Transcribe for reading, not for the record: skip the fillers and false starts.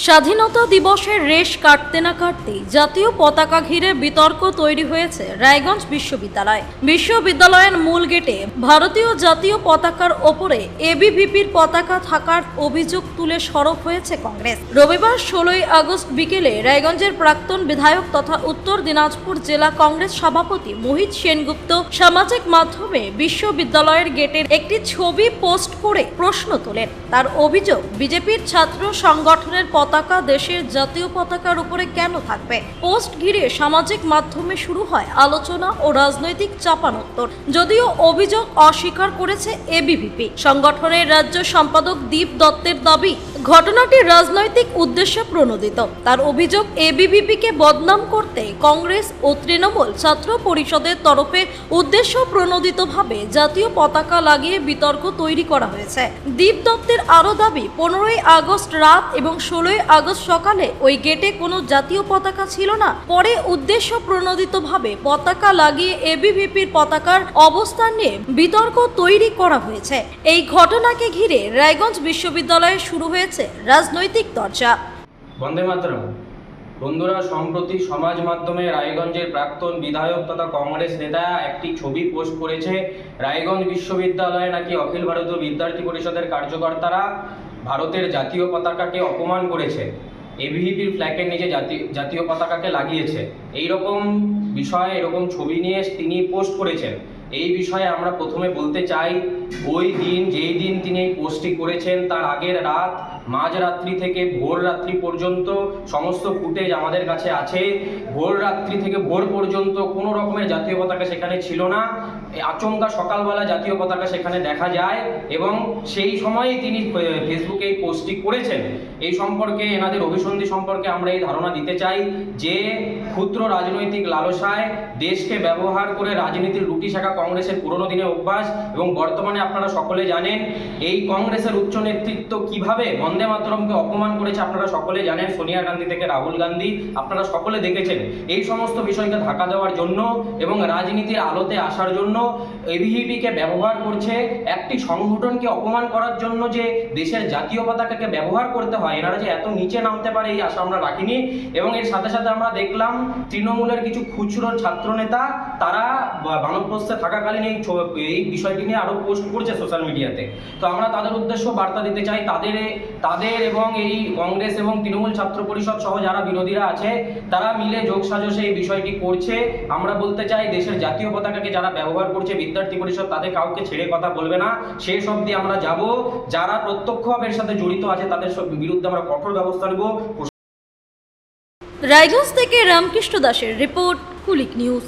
স্বাধীনতা দিবসের রেশ কাটতে না কাটতেই জাতীয় পতাকা ঘিরে বিতর্ক তৈরি হয়েছে রায়গঞ্জ বিশ্ববিদ্যালয়ের মূল গেটে ভারতীয় জাতীয় পতাকার ওপরে এবিভিপির পতাকা থাকার অভিযোগ তুলে সরব হয়েছে কংগ্রেস। রবিবার 16 আগস্ট বিকেলে রায়গঞ্জের প্রাক্তন বিধায়ক তথা উত্তর দিনাজপুর জেলা কংগ্রেস সভাপতি মোহিত সেনগুপ্ত সামাজিক মাধ্যমে বিশ্ববিদ্যালয়ের গেটের একটি ছবি পোস্ট করে প্রশ্ন তোলেন। তার অভিযোগ, বিজেপির ছাত্র সংগঠনের পতাকা দেশের জাতীয় পতাকার উপরে কেন থাকবে। পোস্ট ঘিরে সামাজিক মাধ্যমে শুরু হয় আলোচনা ও রাজনৈতিক চাপানোত্তর। যদিও অভিযোগ অস্বীকার করেছে এবিভিপি। সংগঠনের রাজ্য সম্পাদক দীপ দত্তের দাবি, ঘটনাটি রাজনৈতিক উদ্দেশ্যে প্রণোদিত। তার অভিযোগ, এবিভিপিকে বদনাম করতে কংগ্রেস ও তৃণমূল ছাত্র পরিষদের তরফে উদ্দেশ্য প্রণোদিতভাবে জাতীয় পতাকা লাগিয়ে বিতর্ক তৈরি করা হয়েছে। দীপ দত্তের আরও দাবি, 15 আগস্ট রাত এবং 16 আগস্ট সকালে ওই গেটে কোনো জাতীয় পতাকা ছিল না। পরে উদ্দেশ্য প্রণোদিতভাবে পতাকা লাগিয়ে এবিভিপির পতাকার অবস্থান নিয়ে বিতর্ক তৈরি করা হয়েছে। এই ঘটনাকে ঘিরে রায়গঞ্জ বিশ্ববিদ্যালয়ে শুরু হয়েছে রাজনৈতিক চর্চা। বন্দে মাতরম। বন্ধুরা, সম্প্রতি সমাজ মাধ্যমে রায়গঞ্জের প্রাক্তন বিধায়ক তথা কংগ্রেস নেতা একটি ছবি পোস্ট করেছে। রায়গঞ্জ বিশ্ববিদ্যালয়ে নাকি অখিল ভারতীয় বিদ্যার্থী পরিষদের কার্যকর্তারা ভারতের জাতীয় পতাকাকে অপমান করেছে, এবিভিপির ফ্ল্যাগের নিচে জাতীয় পতাকাকে লাগিয়েছে। এই রকম বিষয়ে এরকম ছবি নিয়ে তিনি পোস্ট করেছেন। এই বিষয়ে আমরা প্রথমে বলতে চাই, ওই দিন যেই দিন তিনি এই পোস্টটি করেছেন তার আগের রাত মাঝরাত্রি থেকে ভোর রাত্রি পর্যন্ত সমস্ত ফুটেজ আমাদের কাছে আছে। ভোর রাত্রি থেকে ভোর পর্যন্ত কোনো রকমের জাতীয় পতাকা সেখানে ছিল না। আচমকা সকালবেলা জাতীয় পতাকা সেখানে দেখা যায় এবং সেই সময়েই তিনি ফেসবুকে এই পোস্টটি করেছেন। এই সম্পর্কে, এনাদের অভিসন্ধি সম্পর্কে আমরা এই ধারণা দিতে চাই যে ক্ষুদ্র রাজনৈতিক লালসায় দেশকে ব্যবহার করে রাজনীতির রুটি শাখা কংগ্রেসের পুরনো দিনের অভ্যাস। এবং বর্তমানে আপনারা সকলে জানেন এই কংগ্রেসের উচ্চ নেতৃত্ব কিভাবে বন্দে মাতরমকে অপমান করেছে। আপনারা সকলে জানেন, সোনিয়া গান্ধী থেকে রাহুল গান্ধী, আপনারা সকলে দেখেছেন। এই সমস্ত বিষয়কে ঢাকা দেওয়ার জন্য এবং রাজনীতির আলোতে আসার জন্য এবিভিপিকে ব্যবহার করছে। একটি সংগঠনকে অপমান করার জন্য যে দেশের জাতীয় পতাকাকে ব্যবহার করতে হয়, এনারা যে এত নিচে নামতে পারে এই আশা আমরা রাখিনি। এবং এর সাথে সাথে আমরা দেখলাম তৃণমূলের কিছু খুচরো ছাত্র নেতা তারা বানপ্রস্থে থাকাকালীন এই বিষয়টি নিয়ে আরো পোস্ট করছে সোশ্যাল মিডিয়াতে। তো আমরা তাদের উদ্দেশ্য বার্তা দিতে চাই, তাদের এবং এই কংগ্রেস এবং তৃণমূল ছাত্র পরিষদ সহ যারা বিরোধীরা আছে তারা মিলে যোগসাজশে এই বিষয়টি করছে। আমরা বলতে চাই, দেশের জাতীয় পতাকাকে যারা ব্যবহার করছে বিদ্যার্থী পরিষদ তাদের কাউকে ছেড়ে কথা বলবে না, শেষ অবধি আমরা যাব। যারা প্রত্যক্ষভাবে এর সাথে জড়িত আছে তাদের সব বিরুদ্ধে আমরা কঠোর ব্যবস্থা নেব। রায়গঞ্জ থেকে রামকৃষ্ণ দাসের রিপোর্ট, কুলিক নিউজ।